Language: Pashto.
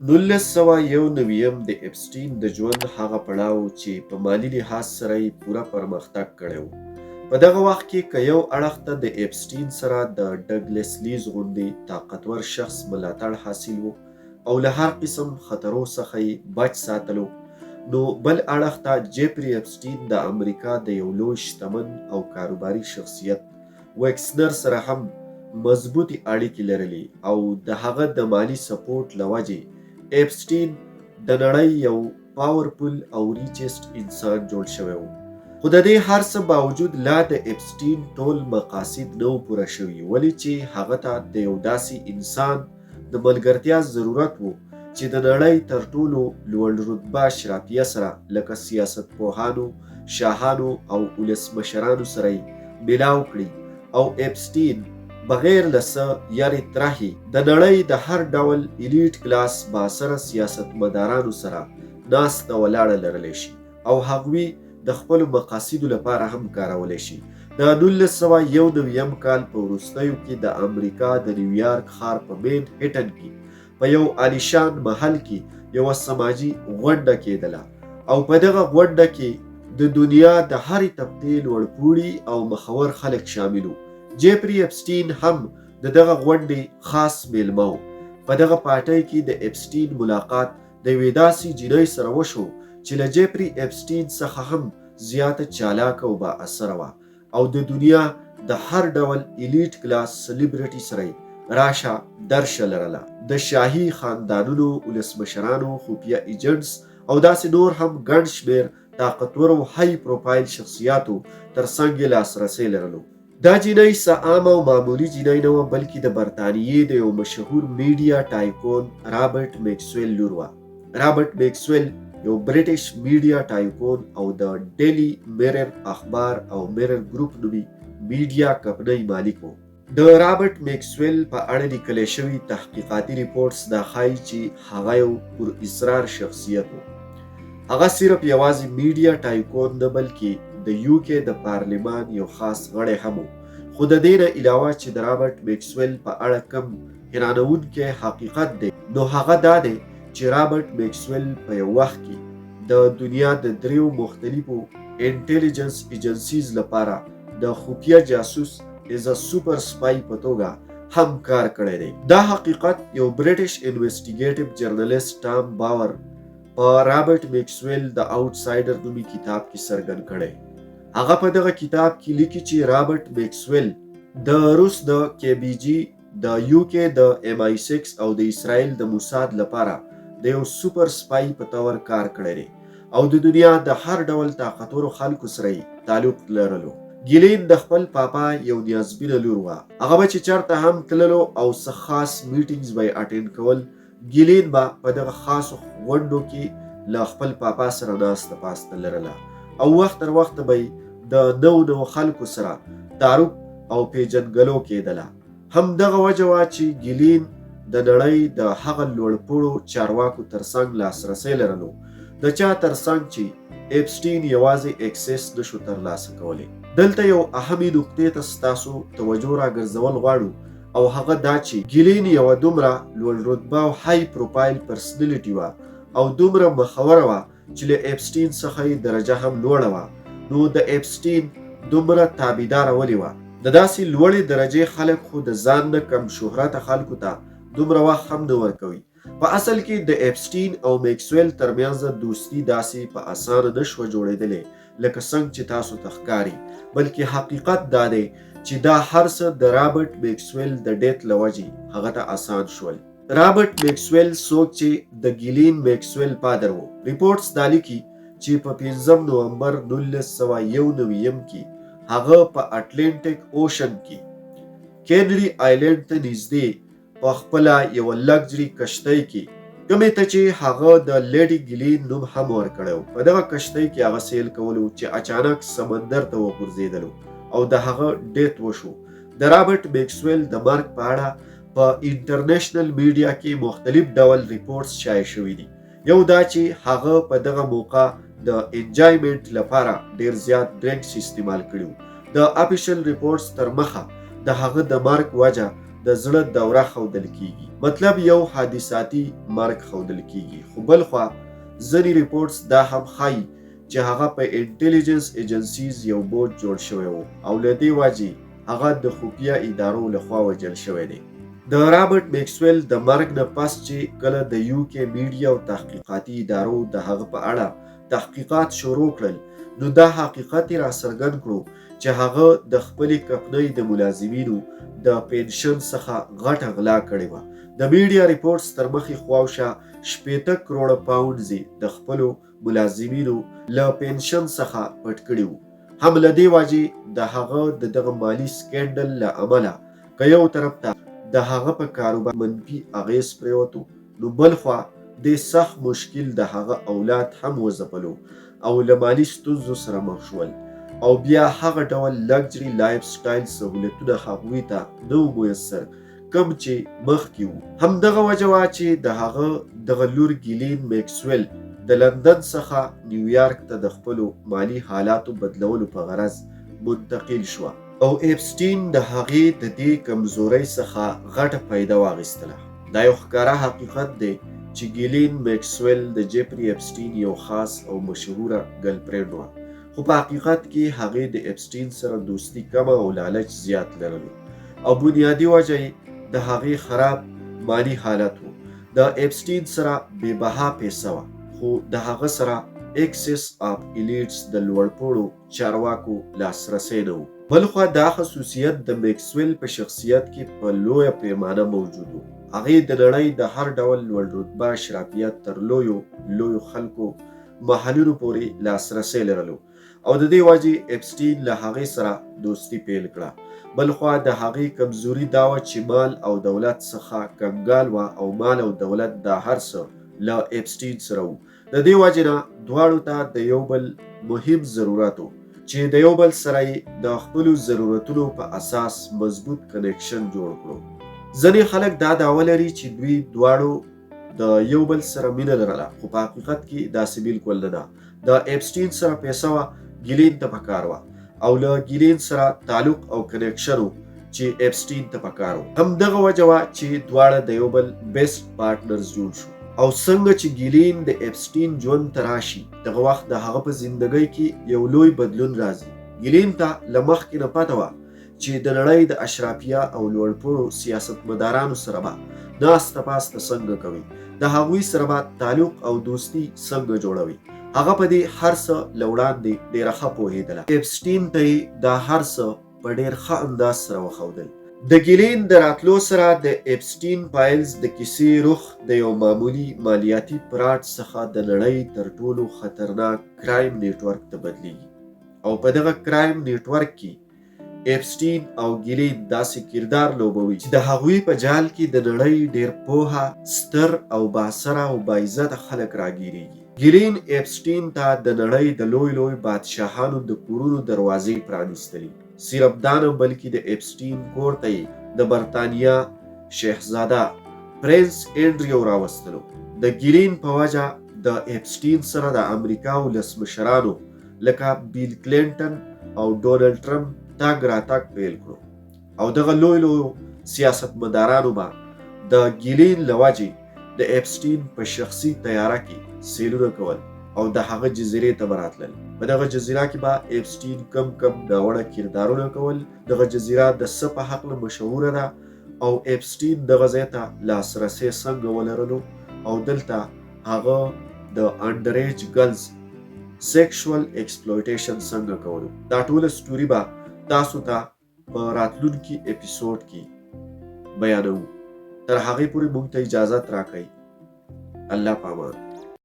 1991 د اپسټین د ژوند هغه پړاو چې په مالي لحاظ سره یې پوره پرمختګ کړی و. په دغه وخت کې که یو اړخ ته د اپسټین سره د ډګلس لیز غوندې طاقتور شخص ملاتړ حاصل و او له هر قسم خطرو څخه یې بچ ساتلو، نو بل اړخ ته جیفري اپسټین د امریکا د یو لوی شتمن او کاروباري شخصیت ویکسنر سره هم مضبوطې اړیکې لرلې او د هغه د مالي سپورټ له وجې اپسټین د نړۍ یو پاورفل او ریچست انسان جوړ شوی و. خو د دې هر څه باوجود لا د اپسټین ټول مقاصد نه و پوره شوي، ولې چې هغه ته د یو داسې انسان د ملګرتیا ضرورت و چې د نړۍ تر ټولو لوړ رتبه اشرافیه سره لکه سیاستپوهانو، شاهانو او ولسمشرانو سره یې میلاو کړي، او اپسټین بغیر له څه یارې ترهې د نړۍ د هر ډول ایلیټ کلاس باثره سیاستمدارانو سره ناسته ولاړه لرلی شي او هغوی د خپلو مقاصدو لپاره هم کارولی شي. د 1991 کال په وروستیو کې د امریکا د نیویارک ښار په مین هټن کې په یو عالیشان محل کې یوه سماجي غونډه کېدله او په دغه غونډه کې د دنیا د هرې طبقې لوړپوړي او مخور خلک شامل وو. جیفري اپسټین هم د دغه غونډې خاص میلمه و. په دغه پارټۍ کې د اپسټین ملاقات د یوې داسې جینۍ سره وشو چې له جیفري اپسټین څخه هم زیاته چالاکه او با اثره وه او د دنیا د هر ډول ایلیټ کلاس سلیبریټي سره یې راشه درشه لرله. د شاهي خاندانونو، ولسمشرانو، خفیه ایجنټس او داسې نور هم ګڼ شمېر طاقتورو های پروفایل شخصیاتو تر څنګ یې لاسرسی لرلو. دا جینۍ څه عامه او معمولي جینۍ نه وه، بلکې د برطانیې د یو مشهور میډیا ټایکون رابرټ میکسویل لور وه. رابرټ میکسویل یو برټش میډیا ټایکون او د ډیلی میرر اخبار او میرر ګروپ نومي میډیا کمپنۍ مالک و. د رابرټ میکسویل په اړه لیکلی شوي تحقیقاتي ریپورټس دا ښایي چې هغه یو پر اصرار شخصیت و. هغه صرف یوازې میډیا ټایکون نه بلکې د یوکې د پارلمان یو خاص غړی هم و. خو د دې نه علاوه چې د رابرټ میکسویل په اړه کم حیرانونکی حقیقت دی، نو هغه دا دی چې رابرټ میکسویل په یو وخت کې د دنیا د 3 مختلفو انټیلیجنس ایجنسیز لپاره د خفیه جاسوس از سوپر سپای په توګه هم کار کړی دی. دا حقیقت یو برټش انویسټیګیټیو جرنالیست ټام باور په رابرټ میکسویل د آوټسایډر نومي کتاب کې څرګند کړی. هغه په دغه کتاب کې لیکي چې رابرټ میکسویل د روس د کې بي جي، د یوکې د MI6 او د اسرائیل د موساد لپاره د یو سوپر سپای په تور کار کړی دی او د دنیا د هر ډول طاقتورو خلکو سره یې تعلق لرلو. ګیلین د خپل پاپا یو نیازبینه لور وه. هغه به چې چېرته هم تللو او څه خاص میټینګز به یې اټینډ کول، ګیلین به په دغه خاصو غونډو کې له خپل پاپا سره ناسته پاسته لرله او وخت تر وخته به یې د نوو خلکو سره تعارف او پیژنګلو کېدله. همدغه وجه وه چې ګیلین د نړۍ د هغه لوړپوړو چارواکو ترڅنګ لاسرسی لرلو، د چا ترڅنګ چې اپسټین یوازې اکسس نشو ترلاسه کولی. دلته یو اهمې نقطې ته ستاسو توجه راګرځول غواړو او هغه دا چې ګیلین یوه دومره لوړ رتبه او های پروفایل پرسنالټي وه او دومره مخوره وه چې له اپسټین څخه یې درجه هم لوړه وه. نو د اپسټین دومره تابعداره ولې وه؟ د داسې لوړې درجې خلک خو د ځان نه کم شهرته خلکو ته دومره وخت هم نه ورکوي. په اصل کې د اپسټین او میکسویل ترمنځ دوستي داسې په اسانه نه شوه جوړېدلی لکه څنګه چې تاسو ته ښکاري، بلکې حقیقت دا دی چې دا هر څه د رابرټ میکسویل د ډیت له وجې هغه ته آسان شول. رابرټ میکسویل څوک چې د ګیلین میکسویل پادر و. ریپورټس دا لیکي چې په 5 نومبر 1991 کې هغه په اټلانټیک اوشن کې کینری آیلینډ ته نږدې په خپله یوه لګجري کشتۍ کې، کومې ته چې هغه د لیډي ګیلین نوم هم ورکړی و، په دغه کشتۍ کې هغه سیل کولو چې اچانک سمندر ته وغورځېدلو او د هغه ډیت وشو. د رابرټ میکسویل د مرګ په اړه په انټرنیشنل میډیا کې مختلف ډول ریپورټس شایع شوي دي. یو دا چې هغه په دغه موقع د انجایمنټ لپاره ډیر زیات ډرنکس استعمال کړي. د افیشل ریپورټس تر مخه د هغه د مرګ وجه د زړه دوره ښودل کیږي، مطلب یو حادثاتي مرګ ښودل کیږي. خو بل خوا ځینې ریپورټس دا هم ښایي چې هغه په انټیلیجنس ایجنسیز یو بوټ جوړ شوی و او له دې وجې هغه د خفیه ادارو لخوا وژل شوی دی. د رابرټ میکسویل د مرګ نه پس چې کله د یو کې میډیا او تحقیقاتي ادارو د هغه په اړه تحقیقات شروع کړل، نو دا حقیقت یې راڅرګند کړو چې هغه د خپلې کمپنۍ د ملازمینو د پنشن څخه غټه غلا کړې وه. د میډیا ریپورټس تر مخې خواوشا 80 کروړه پاونډز د خپلو ملازمینو له پنشن څخه پټ کړي وو. هم له دې وجې د هغه د دغه مالي سکینډل له امله که یو طرف ته د هغه په کاروبار منفي اغیز پرېوتو، نو بل خوا د سخت مشکل د هغه اولاد هم وځپلو او له مالي ستونزو سره مخ شول، او بیا هغه ډول لګجري لایف سټایل سهولتونه هغوی ته نه و میسر کوم چې مخکې وو. همدغه وجه وه چې د هغه دغه لور ګیلین میکسویل د لندن څخه نیویارک ته د خپلو مالي حالاتو بدلولو په غرض منتقل شوه، او اپسټین د هغې د دې کمزورۍ څخه غټه فایده واخیستله. دا یو ښکاره حقیقت دی چې ګیلین میکسویل د جیفري اپسټین یو خاص او مشهوره ګرلفرینډ وه، خو په حقیقت کې هغې د اپسټین سره دوستي کمه او لالچ زیات لرلو، او بنیادي وجه د هغې خراب مالی حالت و. د اپسټین سره بې بها پیسه وه، خو د هغه سره ایکسس آف ایلیټس د لوړپوړو چارواکو لاسرسی نه و. بلخوا دا خصوصیت د میکسویل په شخصیت کې په لویه پیمانه موجود و. هغې د نړۍ د هر ډول لوړ رتبه اشرافیت تر لویو خلکو محلونو پورې لاسرسی لرلو، او د دې وجې اپسټین له هغې سره دوستي پیل کړه. بلخوا د هغې کمزوري دا وه چې مال او دولت څخه کنګال وه، او مال او دولت دا هر څه له اپسټین سره وو. د دې وجې نه دواړو ته د یو بل مهم ضرورت و چې د یو بل سره یې د خپلو ضرورتونو په اساس مضبوط کنیکشن جوړ کړو. ځینې خلک دا دعوه لري چې دوی دواړو د یو بل سره مینه لرله، خو په حقیقت کې داسې بالکل نه ده. د اپسټین سره پیسه وه، ګیلین ته پکار وه، او له ګیلین سره تعلق او کنیکشن و چې اپسټین ته پکار و. همدغه وجه وه چې دواړه د یو بل بیسټ پارټنرز جوړ شو. او څنګه چې ګیلین د اپسټین ژوند ته راشي، دغه وخت د هغه په زندګۍ کې یو لوی بدلون راځي. ګیلین ته له مخکې نه پته وه چې د نړۍ د اشرافیه او لوړپوړو سیاستمدارانو سره به ناسته پاسته څنګه کوي، د هغوی سره به تعلق او دوستي څنګه جوړوي. هغه په دې هر څه له وړاندې ډېره ښه پوهېدله. اپسټین ته یې دا هر څه په ډېر ښه انداز سره وښودل. د ګیلین د راتلو سره د اپسټین فایلز د کیسې رخ د یو معمولي مالیاتي فراډ څخه د نړۍ تر ټولو خطرناک کرایم نیټورک ته بدلیږي، او په دغه کرایم نیټورک کې اپسټین او ګیلین داسې کردار لوبوي چې د هغوی په جال کې د نړۍ ډېر پوهه، ستر او بااثره او باعزته خلک راګیرېږي. ګیلین اپسټین ته د نړۍ د لوی بادشاهانو د کورونو دروازې پرانیستلې. صرف دا نه بلکې د اپسټین کور ته یې د برطانیا شهزاده پرنس انډریو راوستلو. د ګیلین په وجه د اپسټین سره د امریکا ولسمشرانو لکه بیل کلینټن او ډونالډ ټرمپ تګ راتګ پیل کړو، او دغه لوی سیاستمدارانو به د ګیلین له وجې د اپسټین په شخصي طیاره کې سیلونه کول او د هغه جزیرې ته به راتلل. په دغه جزیره کې به اپسټین کم ناوړه کردارونه کول. دغه جزیره د څه په هکله مشهوره ده، او اپسټین دغه ځای ته لاسرسی څنګه ولرلو، او دلته هغه د انډریج ګرلز سیکشوال ایکسپلویټیشن څنګه کولو. دا ټوله سټوري به تاسو ته په راتلونکي اپیسوډ کې بیانوو. تر هغې پورې موږ ته اجازت راکړئ. الله پامان.